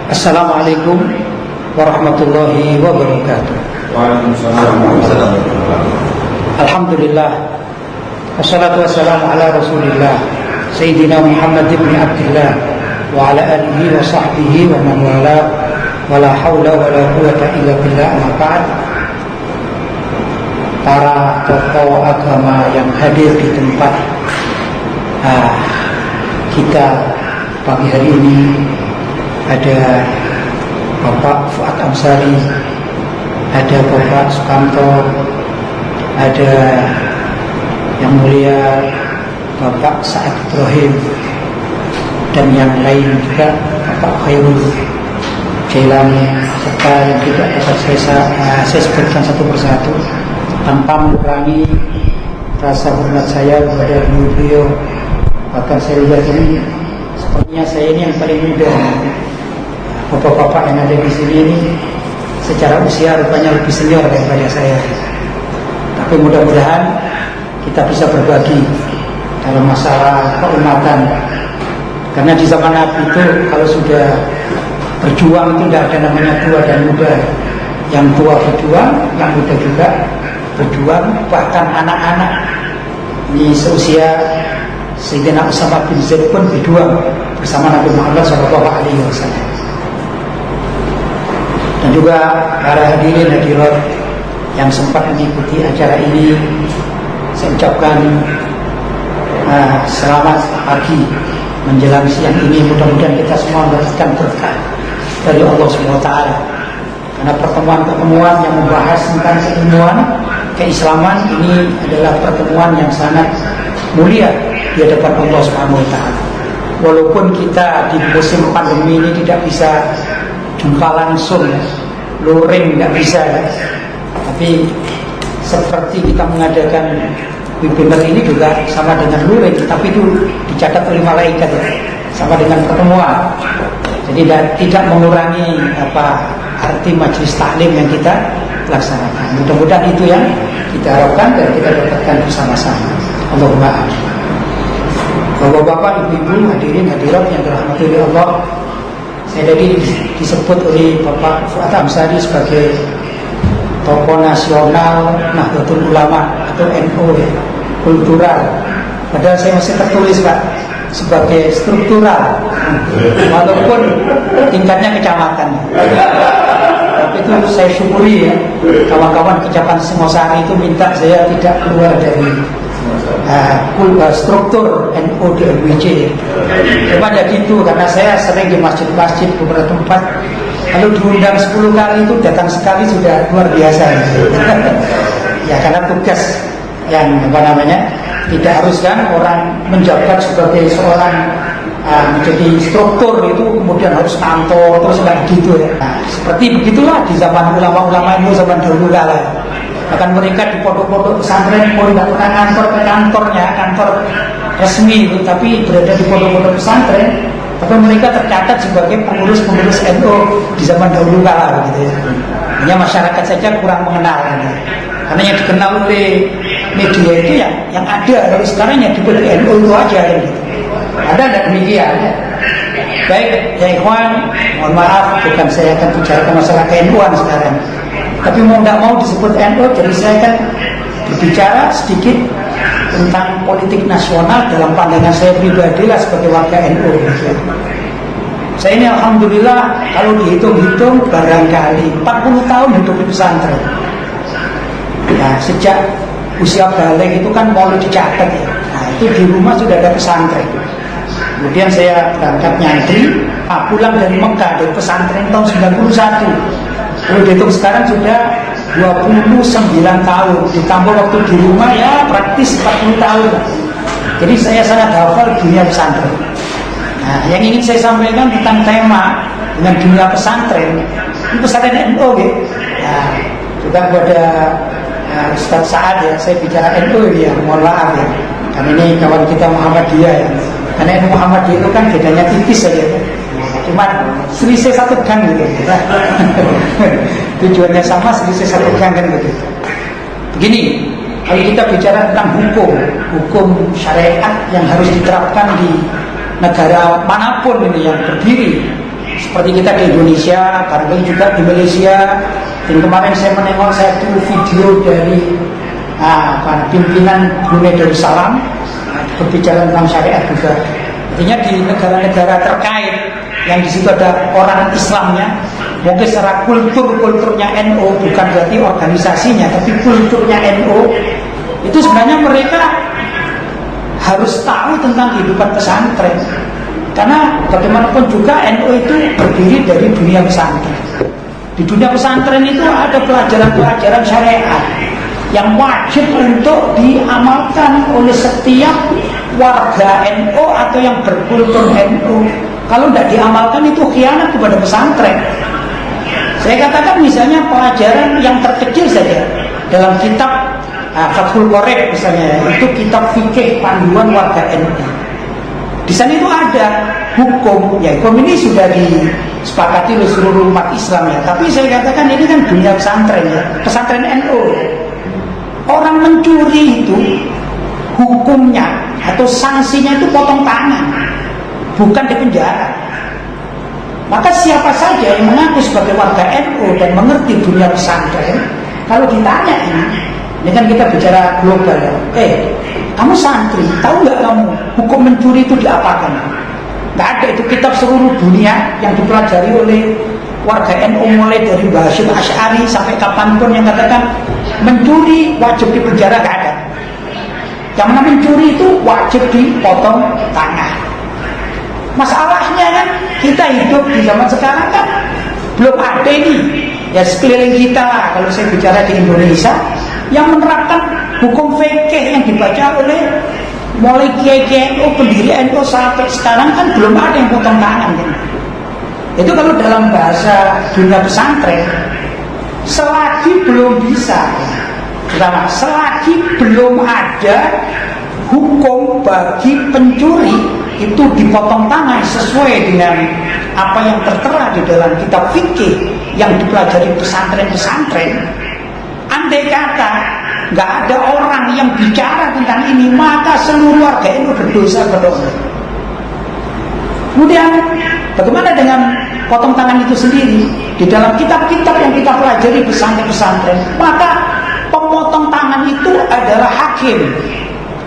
Assalamualaikum warahmatullahi wabarakatuh. Waalaikumsalam. Alhamdulillah, wassalatu wassalamu ala rasulillah Sayyidina Muhammad ibn Abdillah wa ala alihi wa sahbihi wa man wala wa la hawla wa la quwwata illa billah. Amma ba'd. Para tokoh agama yang hadir di tempat kita pagi hari ini, ada Bapak Fuad Amsari, ada Bapak Sukamto, ada yang mulia Bapak Sa'ad Ibrahim, dan yang lain juga Bapak Khairul Jailani, serta yang tidak dapat saya sebutkan satu persatu tanpa mengurangi rasa hormat saya kepada beliau. Bahkan saya lihat ini sepertinya saya ini yang paling muda. Bapak-bapak yang ada di sini ini secara usia rupanya lebih senior daripada saya. Tapi mudah-mudahan kita bisa berbagi dalam masalah keumatan. Karena di zaman Nabi itu kalau sudah berjuang itu tidak ada namanya tua dan muda. Yang tua berjuang, yang muda juga berjuang. Bahkan anak-anak ini seusia Sayyidina Usama bin Zaid pun berjuang bersama Nabi Muhammad SAW. Dan juga para hadirin hadirat yang sempat mengikuti acara ini, saya ucapkan selamat pagi menjelang siang ini. Mudah-mudahan kita semua mendapatkan berkah dari Allah SWT. Karena pertemuan-pertemuan yang membahas tentang keilmuan, keislaman ini adalah pertemuan yang sangat mulia di hadapan Allah SWT. Walaupun kita di musim pandemi ini tidak bisa jumpa langsung, luring nggak bisa, tapi seperti kita mengadakan webinar ini juga sama dengan luring, tapi itu dicatat oleh malaikat ya, sama dengan pertemuan. Jadi tidak mengurangi arti majelis taklim yang kita laksanakan. Mudah-mudahan itu yang kita harapkan dan kita dapatkan bersama-sama. Allahumma amin. Bapak-bapak, ibu-ibu, hadirin hadirat yang dirahmati oleh Allah, saya tadi disebut oleh Bapak Fuad Amsari sebagai tokoh nasional Nahdlatul Ulama atau NU ya, kultural. Padahal saya masih tertulis Pak sebagai struktural, walaupun tingkatnya kecamatan. Tapi itu saya syukuri ya, kawan-kawan kecamatan Singosari itu minta saya tidak keluar dari struktur NU di NWC. Cuma ya gitu, karena saya sering di masjid-masjid beberapa tempat, kalau diundang 10 kali itu datang sekali sudah luar biasa. Ya karena tugas yang tidak harus kan orang menjabat sebagai seorang menjadi struktur itu kemudian harus kantor terus kayak gitu ya. Nah, seperti begitulah di zaman ulama-ulama itu zaman dahulu kala. Bahkan mereka di pondok-pondok pesantren pun tidak pernah kantor ke kantornya, kantor resmi itu, tapi berada di pondok-pondok pesantren. Tapi mereka tercatat sebagai pengurus-pengurus NU di zaman dahulu kala gitu ya. Hanya masyarakat saja kurang mengenal gitu. Karena yang dikenal oleh media itu yang ada kalau sekarang yang disebut NU itu aja gitu. Ada demikian ya. Baik ya ikhwan, mohon maaf bukan saya akan bicarakan masalah NU-an sekarang. Tapi mau tidak mau disebut NU, jadi saya akan berbicara sedikit tentang politik nasional dalam pandangan saya pribadi lah sebagai warga NU. Saya ini alhamdulillah kalau dihitung-hitung barangkali 40 tahun hidup di pesantren. Nah, sejak usia balik itu kan mulai dicatat ya. Nah, itu di rumah sudah ada pesantren. Kemudian saya berangkat nyantri, pulang dari Mekah dari pesantren tahun 91. Kalau dihitung sekarang sudah 29 tahun, ditambah waktu di rumah ya praktis 40 tahun. Jadi saya sangat hafal dunia pesantren. Nah, yang ingin saya sampaikan tentang tema dengan dunia pesantren, ini pesantren NU ya. Nah, juga kepada Ustaz Sa'ad ya, saya bicara NU ya, mohon maaf ya. Karena ini kawan kita Muhammadiyah ya. Karena NU Muhammadiyah itu kan bedanya tipis saja ya. Cuma selisih satu gang gitu ya. Tujuannya sama, selisih satu gang kan gitu. Begini, kalau kita bicara tentang hukum syariat yang harus diterapkan di negara manapun ini yang berdiri seperti kita di Indonesia, barangkali juga di Malaysia. Dan kemarin saya menengok satu video dari pimpinan Brunei Darussalam berbicara tentang syariat juga. Artinya di negara-negara terkait yang di situ ada orang Islamnya, mungkin secara kulturnya NU, bukan berarti organisasinya, tapi kulturnya NU, itu sebenarnya mereka harus tahu tentang kehidupan pesantren. Karena bagaimanapun juga NU itu berdiri dari dunia pesantren. Di dunia pesantren itu ada pelajaran-pelajaran syariat yang wajib untuk diamalkan oleh setiap warga NU atau yang berkultur NU. Kalau tidak diamalkan itu khianat kepada pesantren. Saya katakan misalnya pelajaran yang terkecil saja dalam kitab Fathul Qorib misalnya, itu kitab fikih panduan warga NU. Di sana itu ada hukum, ya hukum ini sudah disepakati oleh seluruh umat Islam ya. Tapi saya katakan ini kan dunia pesantren ya, pesantren NU. Orang mencuri itu hukumnya atau sanksinya itu potong tangan, bukan di penjara. Maka siapa saja yang mengaku sebagai warga NU dan mengerti dunia pesantren, kalau ditanya ini kan kita bicara global ya. Kamu santri, tahu nggak kamu hukum mencuri itu diapakan? Nggak ada, itu kitab seluruh dunia yang dipelajari oleh warga NU mulai dari Mbah Hasyim Asy'ari sampai kapanpun yang katakan mencuri wajib dipenjara, nggak ada. Yang mana mencuri itu wajib dipotong tangan. Masalahnya kan kita hidup di zaman sekarang kan belum ada ini ya, sekeliling kita lah, kalau saya bicara di Indonesia yang menerapkan hukum fikih yang dibaca oleh mulai kiai-kiai NU, pendiri NU sampai sekarang kan belum ada yang potong tangan kan. Itu kalau dalam bahasa dunia pesantren, selagi belum bisa, pertama, selagi belum ada hukum bagi pencuri itu dipotong tangan sesuai dengan apa yang tertera di dalam kitab fikih yang dipelajari pesantren-pesantren. Andai kata nggak ada orang yang bicara tentang ini, maka seluruh warga NU berdosa kepada Allah. Kemudian bagaimana dengan potong tangan itu sendiri? Di dalam kitab-kitab yang kita pelajari pesantren-pesantren, maka pemotong tangan itu adalah hakim,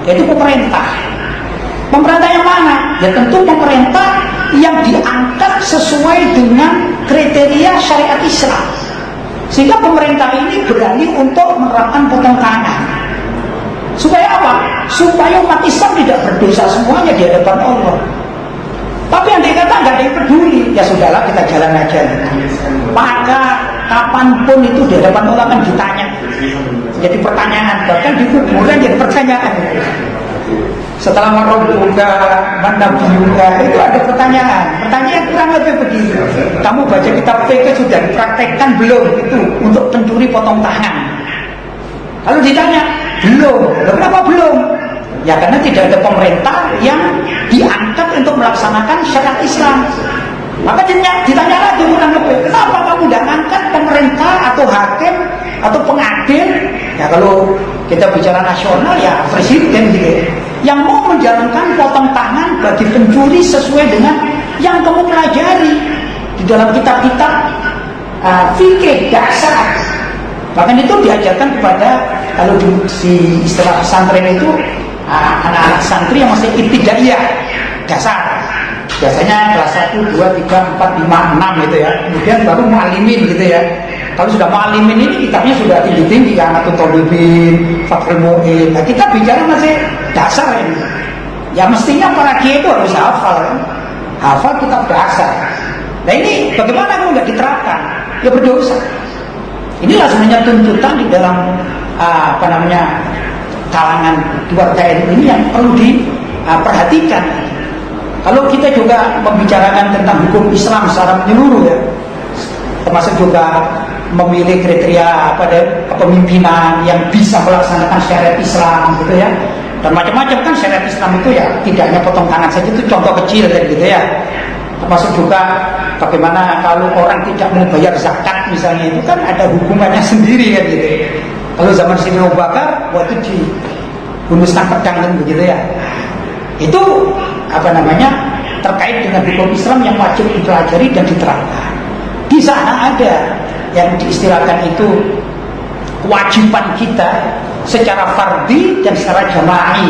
yaitu pemerintah. Pemerintah yang mana? Ya tentu pemerintah yang diangkat sesuai dengan kriteria syariat Islam. Sehingga pemerintah ini berani untuk menerapkan potong tangan. Supaya apa? Supaya umat Islam tidak berdosa semuanya di hadapan Allah. Tapi yang dikata nggak ada yang peduli, ya sudahlah kita jalan aja. Maka kapanpun itu di hadapan Allah kan ditanya, jadi pertanyaan, bahkan di kuburan jadi pertanyaan. Setelah marabbuka manabiyuka itu ada pertanyaan. Pertanyaan kurang lebih begini. Kamu baca kitab fikih sudah dipraktekkan belum itu untuk pencuri potong tangan? Kalau ditanya belum, kenapa belum? Ya karena tidak ada pemerintah yang diangkat untuk melaksanakan syariat Islam. Maka ditanya lagi kurang lebih, kenapa kamu tidak angkat pemerintah atau hakim atau pengadil? Ya kalau kita bicara nasional ya presiden gitu, yang mau menjalankan potong tangan bagi pencuri sesuai dengan yang kamu pelajari di dalam kitab-kitab fikih dasar. Bahkan itu diajarkan kepada, kalau di istilah pesantren itu anak-anak santri yang masih ibtidaiyah dasar. Biasanya kelas 1, 2, 3, 4, 5, 6 gitu ya. Kemudian baru mu'alimin gitu ya. Kalau sudah mu'alimin ini kitabnya sudah tinggi-tinggi kan, atau Thalibin, Fathul Mu'in. Nah, kita bicara masih dasar ini. Ya mestinya para kiai itu harus hafal kan? Hafal kitab dasar. Nah ini bagaimana kalau nggak diterapkan? Ya berdosa. Inilah sebenarnya tuntutan di dalam kalangan keluarga ini yang perlu diperhatikan. Kalau kita juga membicarakan tentang hukum Islam secara menyeluruh ya, termasuk juga memilih kriteria kepemimpinan yang bisa melaksanakan syariat Islam gitu ya, dan macam-macam kan syariat Islam itu ya, tidak hanya potong tangan saja, itu contoh kecil kan gitu ya. Termasuk juga bagaimana kalau orang tidak mau bayar zakat misalnya, itu kan ada hukumannya sendiri kan gitu. Kalau zaman Sayyidina Abu Bakar waktu dihunuskan pedang kan begitu ya. Itu terkait dengan hukum Islam yang wajib dipelajari dan diterapkan. Di sana ada yang diistilahkan itu kewajiban kita secara fardhi dan secara jama'i.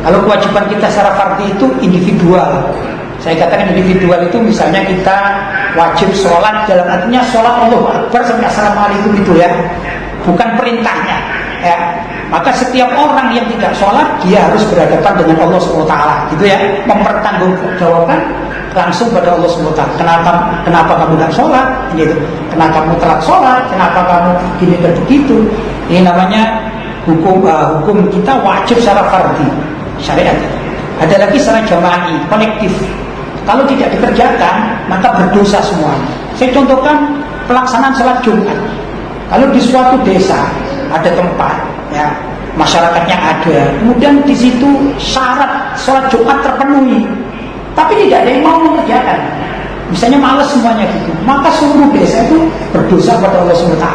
Kalau kewajiban kita secara fardhi itu individual. Saya katakan individual itu misalnya kita wajib sholat, dalam artinya sholat Allahu Akbar sampai Assalamualaikum itu ya, bukan perintahnya ya. Maka setiap orang yang tidak sholat dia harus berhadapan dengan Allah SWT gitu ya, mempertanggungjawabkan langsung pada Allah SWT. Kenapa kamu tidak sholat gitu, kenapa kamu telat sholat, kenapa kamu gini dan begitu. Ini namanya hukum kita wajib secara fardhi syariat. Ada lagi secara jama'i, kolektif. Kalau tidak dikerjakan maka berdosa semuanya. Saya contohkan pelaksanaan sholat Jumat. Kalau di suatu desa ada tempat ya, masyarakatnya ada, kemudian di situ syarat sholat Jumat terpenuhi, tapi tidak ada yang mau mengerjakan, misalnya malas semuanya gitu, maka seluruh desa itu berdosa pada Allah SWT.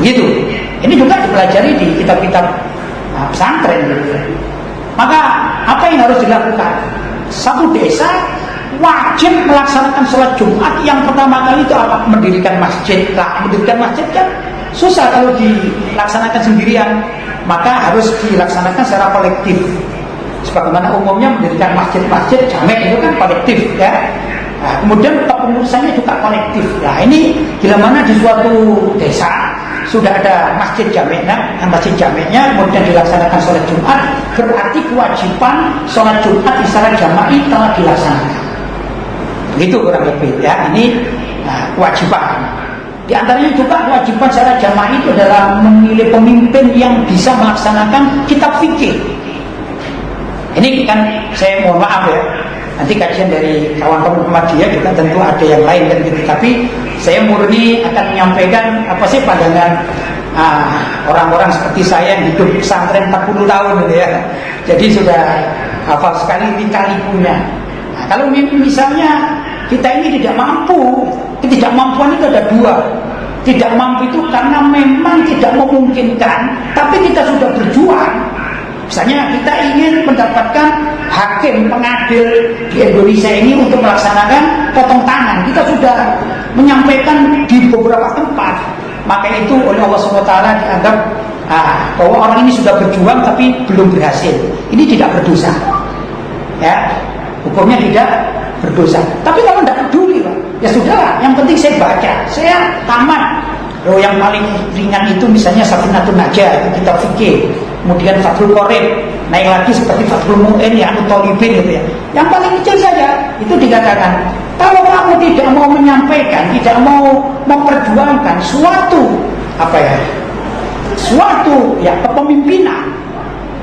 Begitu. Ini juga dipelajari di kitab-kitab pesantren gitu. Maka apa yang harus dilakukan? Satu desa wajib melaksanakan sholat Jumat. Yang pertama kali itu apa? Mendirikan masjid. Nah, mendirikan masjid kan susah kalau dilaksanakan sendirian, maka harus dilaksanakan secara kolektif. Sebagaimana umumnya mendirikan masjid-masjid jamek itu kan kolektif ya. Nah, kemudian kepengurusannya juga kolektif. Nah, ini bila mana di suatu desa sudah ada masjid jamaknya, kemudian dilaksanakan sholat Jumat, berarti kewajiban sholat Jumat secara jama'i telah dilaksanakan. Begitu kurang lebih ya. Ini kewajiban. Di antaranya juga kewajiban secara jama'i itu adalah memilih pemimpin yang bisa melaksanakan kitab fikih. Ini kan saya mohon maaf ya, nanti kajian dari kawan-kawan Muhammadiyah juga tentu ada yang lain kan gitu. Tapi saya murni akan menyampaikan apa sih pandangan orang-orang seperti saya yang hidup di pesantren 40 tahun gitu ya. Jadi sudah hafal sekali lika-likunya. Nah, kalau misalnya kita ini tidak mampu, ketidakmampuan itu ada dua. Tidak mampu itu karena memang tidak memungkinkan, tapi kita sudah berjuang. Misalnya kita ingin mendapatkan hakim pengadil di Indonesia ini untuk melaksanakan potong tangan. Kita sudah menyampaikan di beberapa tempat. Maka itu oleh Allah SWT dianggap bahwa orang ini sudah berjuang tapi belum berhasil. Ini tidak berdosa. Ya, hukumnya tidak berdosa. Tapi kalau tidak peduli, Pak, ya sudahlah. Yang penting saya baca, saya tamat. Yang paling ringan itu misalnya Safinatun Najah, itu kitab fikih. Kemudian Fathul Qorib, naik lagi seperti Fathul Mu'in, ya Utolibin gitu ya. Yang paling kecil saja itu dikatakan, kalau kamu tidak mau menyampaikan, tidak mau memperjuangkan suatu kepemimpinan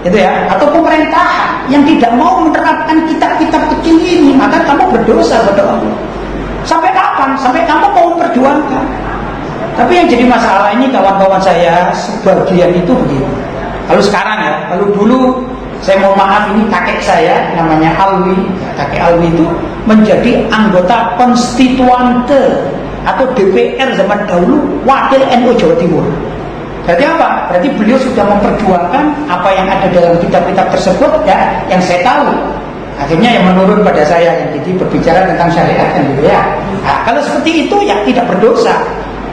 gitu ya, atau pemerintahan yang tidak mau menerapkan kitab-kitab kecil ini, maka kamu berdosa pada Allah. Sampai kapan? Sampai kamu mau memperjuangkan. Tapi yang jadi masalah ini kawan-kawan saya sebagian itu begini. Kalau sekarang ya, kalau dulu saya mau maaf ini kakek saya namanya Alwi. Kakek Alwi itu menjadi anggota konstituante atau DPR zaman dahulu, wakil NU Jawa Timur. Berarti apa? Berarti beliau sudah memperjuangkan apa yang ada dalam kitab-kitab tersebut ya, yang saya tahu. Akhirnya yang menurun pada saya, jadi berbicara tentang syariat kan gitu ya. Nah, kalau seperti itu ya tidak berdosa.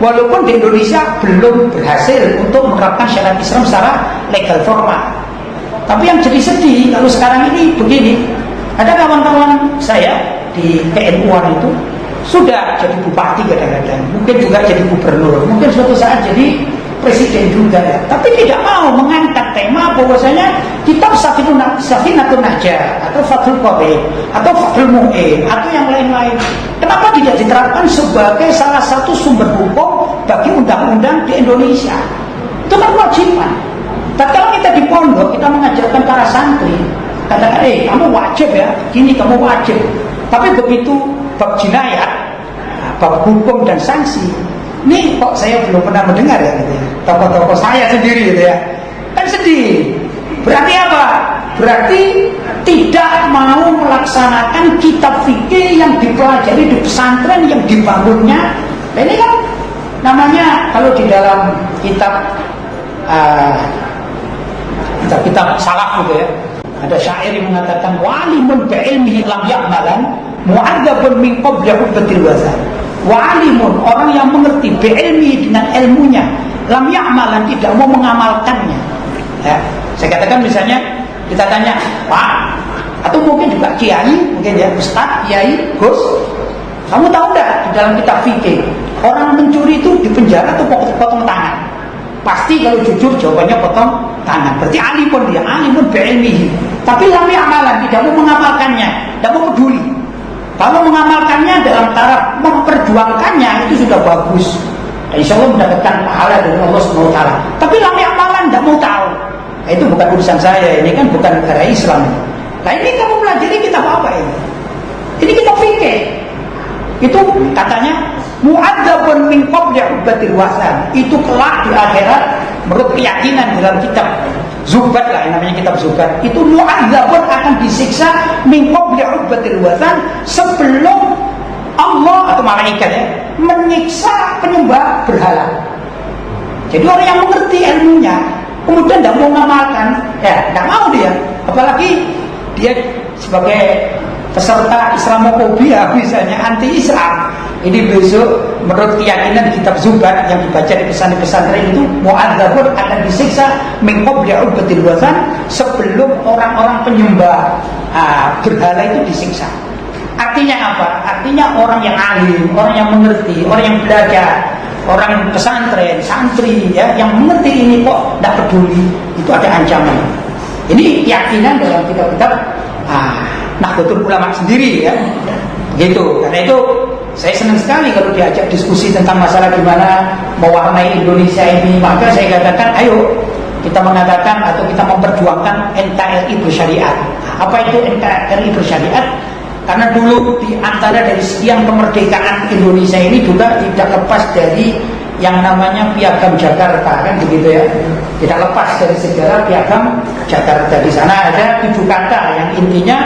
Walaupun di Indonesia belum berhasil untuk menerapkan syariat Islam secara legal formal. Tapi yang jadi sedih kalau sekarang ini begini, ada kawan-kawan saya di PNU-an itu sudah jadi bupati kadang-kadang, mungkin juga jadi gubernur, mungkin suatu saat jadi presiden juga ya. Tapi tidak mau mengangkat tema bahwasanya kitab Safinatun Najah atau Fathul Qorib atau Fathul Mu'in atau yang lain-lain. Kenapa tidak diterapkan sebagai salah satu sumber hukum bagi undang-undang di Indonesia? Itu kan kewajiban. Dan kalau kita di pondok, kita mengajarkan para santri, katakan, kamu wajib ya, gini kamu wajib. Tapi begitu bab jinayat, bab hukum dan sanksi, ini kok saya belum pernah mendengar ya gitu ya. Tokoh-tokoh saya sendiri gitu ya. Kan sedih. Berarti apa? Berarti tidak mau melaksanakan kitab fikih yang dipelajari di pesantren yang dibangunnya. Nah, ini kan namanya kalau di dalam kitab salaf gitu ya. Ada syair yang mengatakan walimun bi'ilmihi lam ya'malan mu'adzabun min qabli hubbatil wazan. Walimun, orang yang mengerti bi'ilmihi, dengan ilmunya, lam ya'malan, tidak mau mengamalkannya. Ya, saya katakan misalnya kita tanya, Pak, atau mungkin juga kiai, mungkin ya, Ustaz, kiai, Gus, kamu tahu enggak di dalam kitab fikih orang mencuri itu dipenjara atau potong tangan? Pasti kalau jujur jawabannya potong tangan. Berarti alimun, dia alimun bi'ilmihi, tapi lam ya'malan, tidak mau mengamalkannya, tidak mau peduli. Kalau mengamalkannya dalam taraf memperjuangkannya itu sudah bagus, dan insya Allah mendapatkan pahala dari Allah SWT. Tapi lam ya'malan, tidak mau tahu. Nah, itu bukan urusan saya, ini kan bukan negara Islam. Nah ini kamu pelajari kitab apa ini? Ini kitab fikih. Itu katanya mu'adzabun min qabli hubbatil wazan. Itu kelak di akhirat menurut keyakinan dalam kitab Zubat lah, yang namanya kitab Zubat, itu mu'adzabun akan disiksa min qabli hubbatil wazan, sebelum Allah atau malaikat ya menyiksa penyembah berhala. Jadi orang yang mengerti ilmunya kemudian tidak mau mengamalkan, ya tidak mau dia, apalagi dia sebagai peserta Islamofobia misalnya, anti-Islam. Ini besok menurut keyakinan di kitab Zubat yang dibaca di pesantren itu mu'adzabun akan disiksa min qabli hubbatil wazan, sebelum orang-orang penyembah berhala itu disiksa. Artinya apa? Artinya orang yang alim, orang yang mengerti, orang yang belajar, orang pesantren, santri ya, yang mengerti ini kok tidak peduli, itu ada ancaman. Ini keyakinan dalam kitab-kitab Nahdlatul Ulama sendiri ya. Gitu. Karena itu saya senang sekali kalau diajak diskusi tentang masalah gimana mewarnai Indonesia ini. Maka saya katakan, ayo kita mengatakan atau kita memperjuangkan NKRI bersyariat. Apa itu NKRI bersyariat? Karena dulu di antara dari sekian kemerdekaan Indonesia ini juga tidak lepas dari yang namanya Piagam Jakarta, kan begitu ya. Tidak lepas dari sejarah Piagam Jakarta. Di sana ada 7 kata yang intinya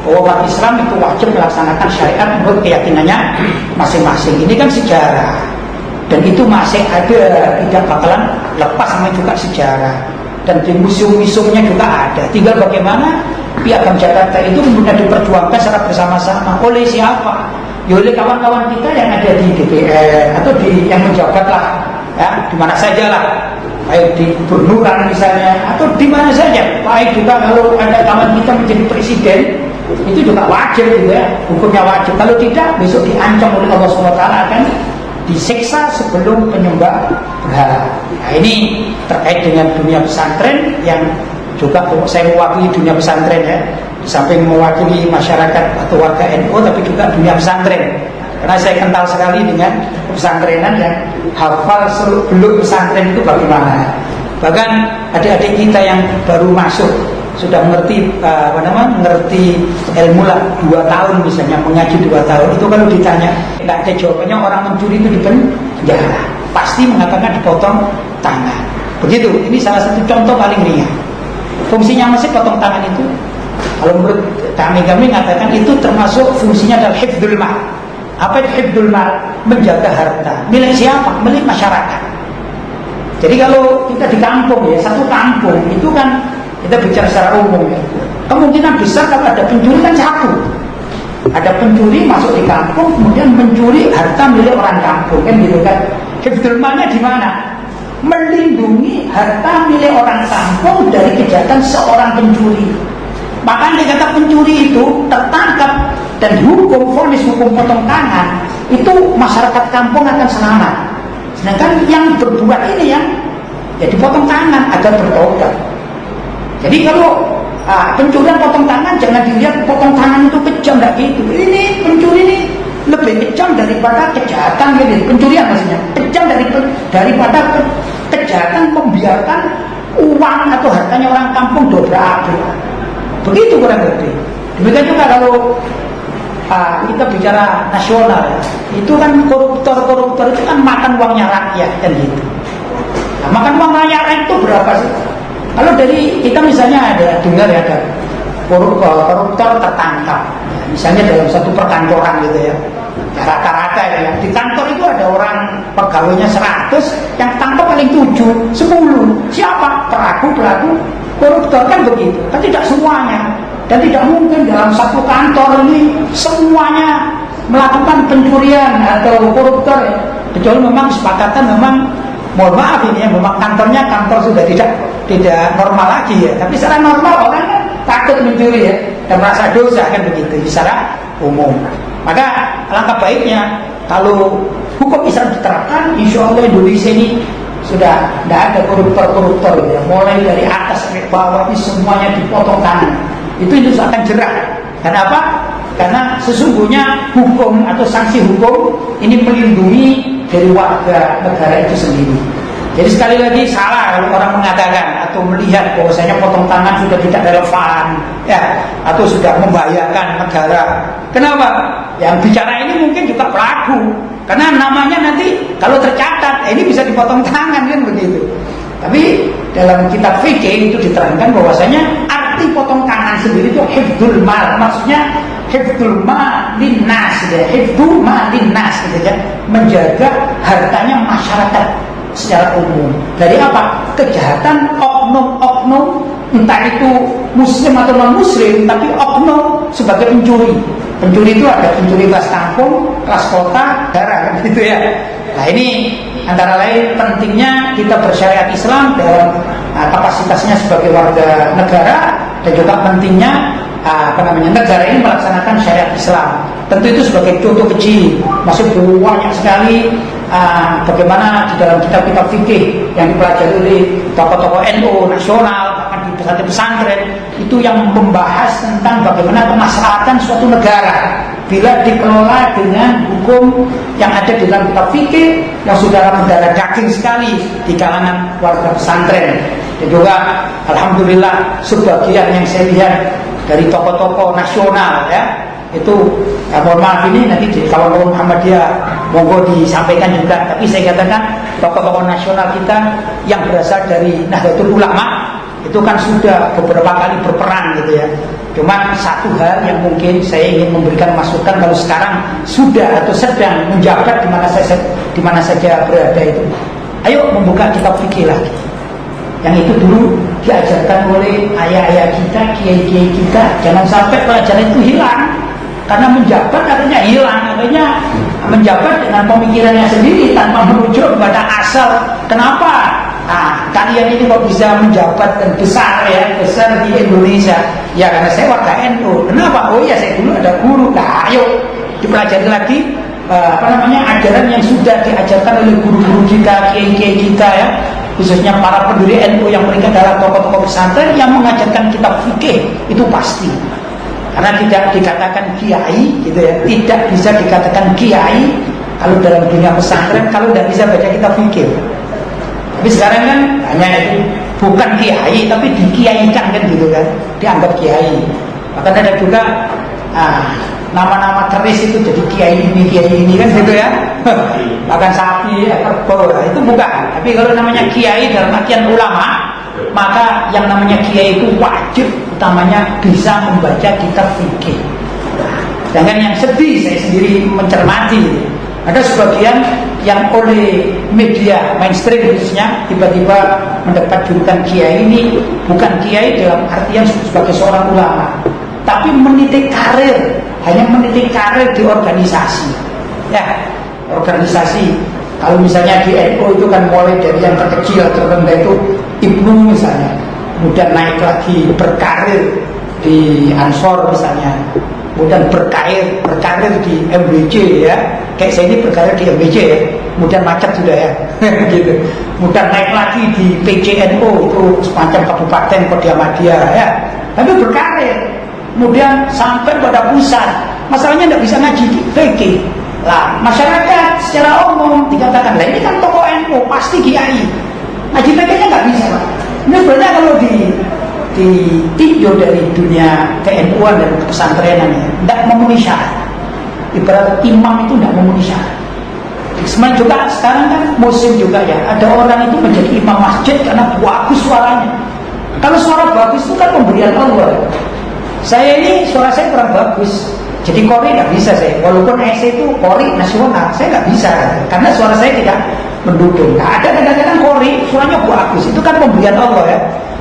bahwa umat Islam itu wajib melaksanakan syariat menurut keyakinannya masing-masing. Ini kan sejarah, dan itu masih ada, tidak bakalan lepas, sama juga sejarah. Dan di museum-museumnya juga ada. Tinggal bagaimana Piagam Jakarta itu kemudian diperjuangkan secara bersama-sama. Oleh siapa? Ya oleh kawan-kawan kita yang ada di DPR atau di yang menjabat lah, ya, di mana saja lah, baik di gubernuran misalnya atau di mana saja. Baik juga kalau ada kawan kita menjadi presiden, itu juga wajib juga ya, hukumnya wajib. Kalau tidak, besok diancam oleh Allah SWT akan disiksa sebelum penyembah berhala. Nah ini terkait dengan dunia pesantren yang juga saya mewakili dunia pesantren ya. Di samping mewakili masyarakat atau warga NU, tapi juga dunia pesantren. Karena saya kental sekali dengan pesantrenan yang hafal seluk-beluk pesantren itu bagaimana. Bahkan adik-adik kita yang baru masuk sudah mengerti mengerti ilmu lah 2 tahun misalnya, mengaji 2 tahun, itu kalau ditanya tidak ada jawabannya, orang mencuri itu dipenjara, pasti mengatakan dipotong tangan. Begitu. Ini salah satu contoh paling ringan. Fungsinya masih potong tangan itu, kalau menurut kami mengatakan itu termasuk fungsinya adalah hifdzul mal. Apa itu hifdzul mal? Menjaga harta. Milik siapa? Milik masyarakat. Jadi kalau kita di kampung ya, satu kampung itu kan, kita bicara secara umum ya, kemungkinan besar kalau ada pencuri kan satu. Ada pencuri masuk di kampung kemudian mencuri harta milik orang kampung, kan gitu kan. Hifdzul malnya di mana? Melindungi harta milik orang kampung dari kejahatan seorang pencuri. Maka dikata pencuri itu tertangkap dan dihukum, vonis hukum potong tangan, itu masyarakat kampung akan selamat. Sedangkan yang berbuat ini yang ya dipotong tangan agar bertobat. Jadi kalau pencurian potong tangan, jangan dilihat potong tangan itu kejam, enggak gitu. Ini pencuri ini lebih kejam daripada kejahatan gitu. Pencurian maksudnya kejam daripada kejahatan membiarkan uang atau hartanya orang kampung dobrak-abrik. Begitu kurang lebih. Demikian juga kalau kita bicara nasional ya, itu kan koruptor itu kan makan uangnya rakyat kan gitu. Nah, makan uang rakyat itu berapa sih? Kalau dari kita misalnya ada dengar ya, koruptor tertangkap. Misalnya dalam satu perkantoran gitu ya, rata-rata ya, di kantor itu ada orang pegawainya 100, yang tangkap paling 7, 10. Siapa? Pelaku koruptor, kan begitu. Kan tidak semuanya, dan tidak mungkin dalam satu kantor ini semuanya melakukan pencurian atau koruptor ya. Kecuali memang kesepakatan, memang mohon maaf ini ya, memang kantornya kantor sudah tidak normal lagi ya. Tapi secara normal orang kan takut mencuri ya, dan merasa dosa, kan begitu secara umum. Maka alangkah baiknya kalau hukum Islam diterapkan, insya Allah Indonesia ini sudah tidak ada koruptor ya. Mulai dari atas sampai bawah ini semuanya dipotong tangan. Itu akan jerah. Kenapa? Karena sesungguhnya hukum atau sanksi hukum ini melindungi dari warga negara itu sendiri. Jadi sekali lagi salah kalau orang mengatakan atau melihat bahwasanya potong tangan sudah tidak relevan ya, atau sudah membahayakan negara. Kenapa? Yang bicara ini mungkin juga pelaku, karena namanya nanti kalau tercatat ini bisa dipotong tangan, kan begitu. Tapi dalam kitab fikih itu diterangkan bahwasanya arti potong tangan sendiri itu hifdzul mal, maksudnya hifdzul mal linnas ya, hifdzul mal linnas gitu ya, menjaga hartanya masyarakat secara umum. Dari apa? Kejahatan oknum-oknum, entah itu muslim atau non muslim, tapi oknum sebagai pencuri. Pencuri itu ada pencuri kelas kampung, kelas kota, daerah, gitu ya. Nah ini antara lain pentingnya kita bersyariat Islam dalam kapasitasnya sebagai warga negara, dan juga pentingnya negara ini melaksanakan syariat Islam. Tentu itu sebagai contoh kecil, masih banyak sekali bagaimana di dalam kitab-kitab fikih yang dipelajari oleh tokoh-tokoh NU nasional, bahkan di pesantren-pesantren itu yang membahas tentang bagaimana kemaslahatan suatu negara bila dikelola dengan hukum yang ada di dalam kitab fikih yang sudah mendarah daging sekali di kalangan warga pesantren. Dan juga alhamdulillah sebagian yang saya lihat dari tokoh-tokoh nasional ya, itu mohon maaf ini nanti di kawan-kawan Muhammadiyah monggo disampaikan juga, tapi saya katakan tokoh-tokoh nasional kita yang berasal dari Nahdlatul Ulama itu kan sudah beberapa kali berperan gitu ya. Cuma satu hal yang mungkin saya ingin memberikan masukan, kalau sekarang sudah atau sedang menjabat di mana saja berada itu, ayo membuka kitab fikih lagi. Yang itu dulu diajarkan oleh ayah-ayah kita, kiai-kiai kita. Jangan sampai pelajaran itu hilang. Karena menjabat artinya hilang, artinya menjabat dengan pemikirannya sendiri tanpa merujuk kepada asal. Kenapa? Kalian ini kok bisa menjabat dan besar di Indonesia? Ya karena saya warga NU. Kenapa? Oh ya saya dulu ada guru. Nah ayo dipelajari lagi ajaran yang sudah diajarkan oleh guru-guru kita, kiai-kiai kita ya, khususnya para pendiri NU yang mereka adalah tokoh-tokoh pesantren yang mengajarkan kitab fikih itu pasti. Karena tidak dikatakan kiai gitu ya, tidak bisa dikatakan kiai kalau dalam dunia pesantren kalau tidak bisa baca kitab fikih. Tapi sekarang kan hanya itu bukan kiai tapi dikiaikan kan gitu kan, dianggap kiai. Bahkan ada juga nama-nama keris itu jadi kiai ini kan gitu ya. Bahkan sapi, kerbau, itu bukan. Tapi kalau namanya kiai dalam artian ulama, maka yang namanya kiai itu wajib utamanya bisa membaca kitab fikih. Dengan yang sedih saya sendiri mencermati, ada sebagian yang oleh media mainstream khususnya tiba-tiba mendapat julukan kiai. Ini bukan kiai dalam artian sebagai seorang ulama, tapi menitik karir, hanya menitik karir di organisasi. Ya, organisasi. Kalau misalnya di NU itu kan mulai dari yang terkecil terendah itu Ibnu misalnya, kemudian naik lagi berkarir di Ansor misalnya, kemudian berkarir di MBJ ya, kayak saya ini berkarir di MBJ ya, kemudian macet sudah ya, gitu. Kemudian naik lagi di PCNU itu semacam kabupaten Kodiamadya ya, tapi berkarir, kemudian sampai pada pusat, masalahnya tidak bisa ngaji fikih. Lah, masyarakat secara umum dikatakan, lah ini kan tokoh NU, pasti kiai. Ngaji fikihnya nggak bisa, Pak. Ini sebenarnya kalau ditinjau dari dunia ke-NU-an dan pesantrenan ya, tidak memenuhi syarat. Ibarat imam itu tidak memenuhi syarat. Sebenarnya juga sekarang kan musim juga ya, ada orang itu menjadi imam masjid karena bagus suaranya. Kalau suara bagus itu kan pemberian Allah. Saya ini suara saya kurang bagus, jadi kori nggak bisa saya. Walaupun EC itu kori nasional, saya nggak bisa karena suara saya tidak mendukung. Nah, ada kadang-kadang kori suaranya bagus, itu kan pemberian Allah ya.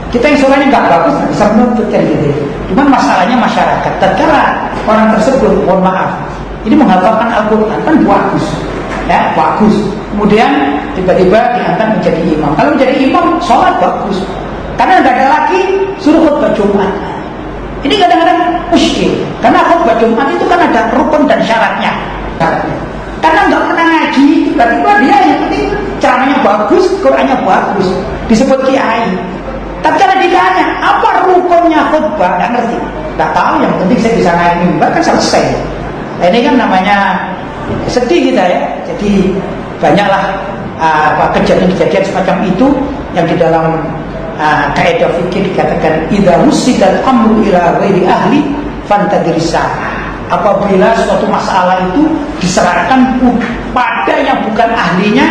Kita yang suaranya nggak bagus nggak bisa menuntut kan gitu. Cuman masalahnya masyarakat. Terkala orang tersebut, mohon maaf, ini menghafalkan Al-Quran kan bagus, ya bagus. Kemudian tiba-tiba diangkat menjadi imam. Kalau menjadi imam, sholat bagus. Karena nggak ada lagi suruh khutbah Jumat. Ini kadang-kadang muskil, karena khutbah Jumat itu kan ada rukun dan syaratnya. Karena nggak pernah ngaji, tiba-tiba dia yang penting ceramahnya bagus, Qurannya bagus, disebut kiai. Tapi kalau ditanya apa rukunnya khutbah, nggak ngerti, nggak tahu. Yang penting saya bisa naik mimbar kan selesai. Nah, ini kan namanya sedih kita ya. Jadi banyaklah kejadian-kejadian semacam itu yang di dalam kaidah fikih dikatakan idza rusidal amru ila ghairi ahli fantadrisa. Apabila suatu masalah itu diserahkan pada yang bukan ahlinya,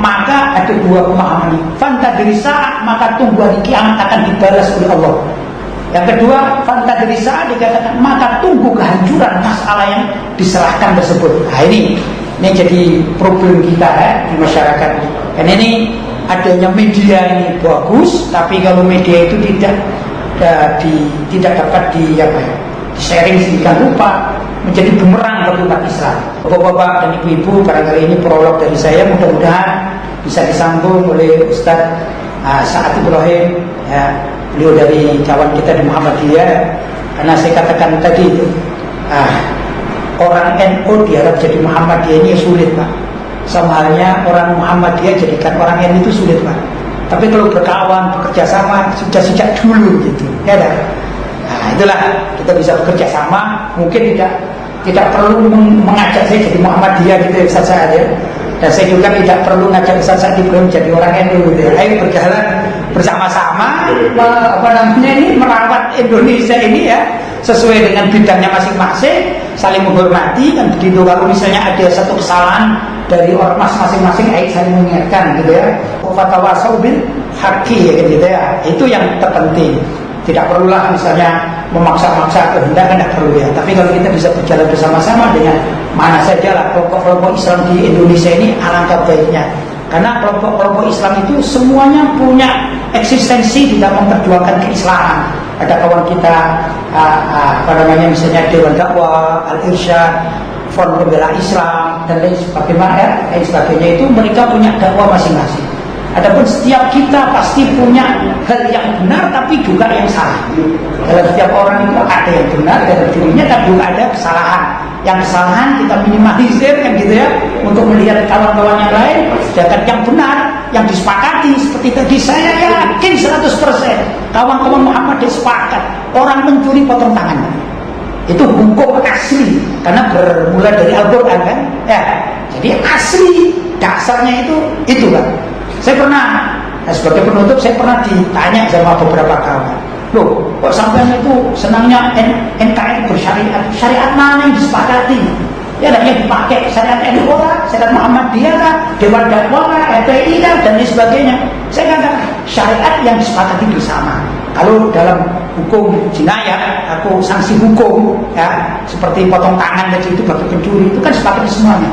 maka ada dua pemahaman. Fantadrisa, maka tunggu hari kiamat akan dibalas oleh Allah. Yang kedua, fantadrisa dikatakan maka tunggu kehancuran masalah yang diserahkan tersebut. Nah, ini jadi problem kita ya, di masyarakat. Dan ini adanya media ini bagus, tapi kalau media itu tidak dapat di-sharing sedemikian rupa, menjadi bumerang bagi umat Islam. Bapak-bapak dan ibu-ibu, barangkali ini prolog dari saya, mudah-mudahan bisa disambung oleh Ustaz Sa'ad Ibrahim ya, beliau dari kawan kita di Muhammadiyah. Karena saya katakan tadi itu orang NU diharap jadi Muhammadiyah ini sulit Pak. Sama halnya orang Muhammadiyah jadikan orang NU itu sulit Pak. Tapi kalau berkawan, bekerja sama sudah sejak dulu gitu ya dah. Nah, itulah kita bisa bekerja sama. Mungkin tidak perlu mengajak saya jadi Muhammadiyah gitu ya Ustaz Sa'ad ya. Dan saya juga tidak perlu ngajak Ustaz Sa'ad Ibrahim jadi orang NU gitu ya. Ayo berjalan bersama-sama ini merawat Indonesia ini ya sesuai dengan bidangnya masing-masing, saling menghormati kan begitu. Kalau misalnya ada satu kesalahan dari ormas masing-masing, ayo saling mengingatkan gitu ya. Fatawasau bil haqqi ya gitu ya. Itu yang terpenting. Tidak perlulah misalnya memaksa-maksa kehendak kan tidak perlu ya. Tapi kalau kita bisa berjalan bersama-sama dengan mana saja lah kelompok-kelompok Islam di Indonesia ini, alangkah baiknya. Karena kelompok-kelompok Islam itu semuanya punya eksistensi di dalam memperjuangkan keislaman. Ada kawan kita misalnya Dewan Dakwah, Al-Irsyad, Front Pembela Islam dan lain sebagainya itu mereka punya dakwah masing-masing. Adapun setiap kita pasti punya hal yang benar tapi juga yang salah. Dalam setiap orang itu ada yang benar dalam dirinya dan juga ada kesalahan. Yang kesalahan kita minimalisir kan gitu ya, untuk melihat kawan-kawan yang lain. Sedangkan yang benar, yang disepakati seperti tadi saya yakin 100% kawan-kawan Muhammadiyah sepakat orang mencuri potong tangan. Itu hukum asli karena bermula dari Al-Quran kan ya. Jadi asli dasarnya itu kan. Saya pernah sebagai penutup saya pernah ditanya sama beberapa kawan, loh kok sampean itu senangnya NKRI bersyariat, syariat mana yang disepakati? Ya ada yang dipakai syariat NU lah, syariat Muhammadiyah lah, Dewan Dakwah lah, FPI lah dan lain sebagainya. Saya katakan syariat yang disepakati bersama. Kalau dalam hukum jinayat, aku sanksi hukum ya seperti potong tangan tadi itu bagi pencuri itu kan sepakati semuanya.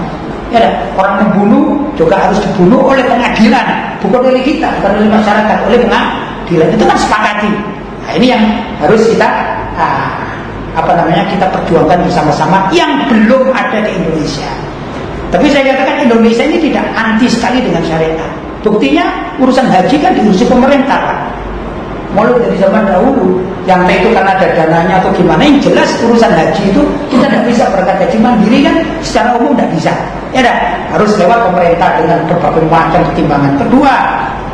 Ya, orang membunuh juga harus dibunuh oleh pengadilan, bukan oleh kita, bukan oleh masyarakat, oleh pengadilan. Itu kan sepakati. Nah, ini yang harus kita kita perjuangkan bersama-sama yang belum ada di Indonesia. Tapi saya katakan Indonesia ini tidak anti sekali dengan syariat. Buktinya urusan haji kan diurusi pemerintah Pak. Mulai dari zaman dahulu, yang itu karena ada dananya atau gimana, yang jelas urusan haji itu kita tidak bisa berangkat haji mandiri kan, secara umum tidak bisa. Ya dah, harus lewat pemerintah dengan berbagai macam pertimbangan. Kedua,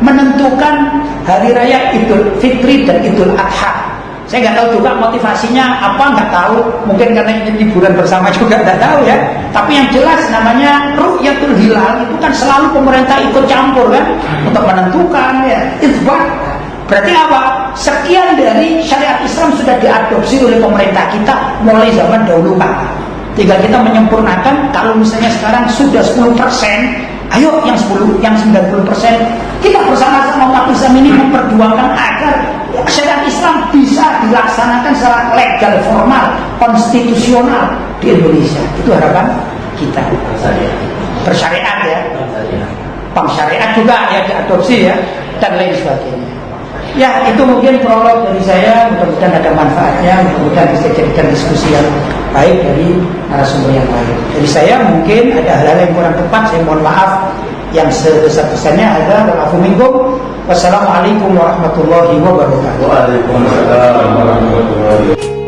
menentukan hari raya Idul Fitri dan Idul Adha. Saya nggak tahu juga motivasinya apa, nggak tahu. Mungkin karena ini liburan bersama juga, nggak tahu ya. Tapi yang jelas namanya Ru'yatul Hilal itu kan selalu pemerintah ikut campur kan, untuk menentukan ya. Itsbah. Berarti apa? Sekian dari syariat Islam sudah diadopsi oleh pemerintah kita mulai zaman dahulu kala. Tinggal kita menyempurnakan. Kalau misalnya sekarang sudah 10%, ayo yang 10, yang 90% kita bersama-sama umat Islam ini memperjuangkan agar syariat Islam bisa dilaksanakan secara legal, formal, konstitusional di Indonesia. Itu harapan kita. Bersyariat ya, bank syariat juga ya diadopsi ya, dan lain sebagainya. Ya, itu mungkin prolog dari saya. Mudah-mudahan ada manfaatnya, mudah-mudahan bisa jadikan diskusi yang baik dari narasumber yang lain. Jadi saya mungkin ada hal-hal yang kurang tepat, saya mohon maaf yang sebesar-besarnya. Ada wa'afu minkum. Wassalamualaikum warahmatullahi wabarakatuh. Waalaikumsalam warahmatullahi wabarakatuh.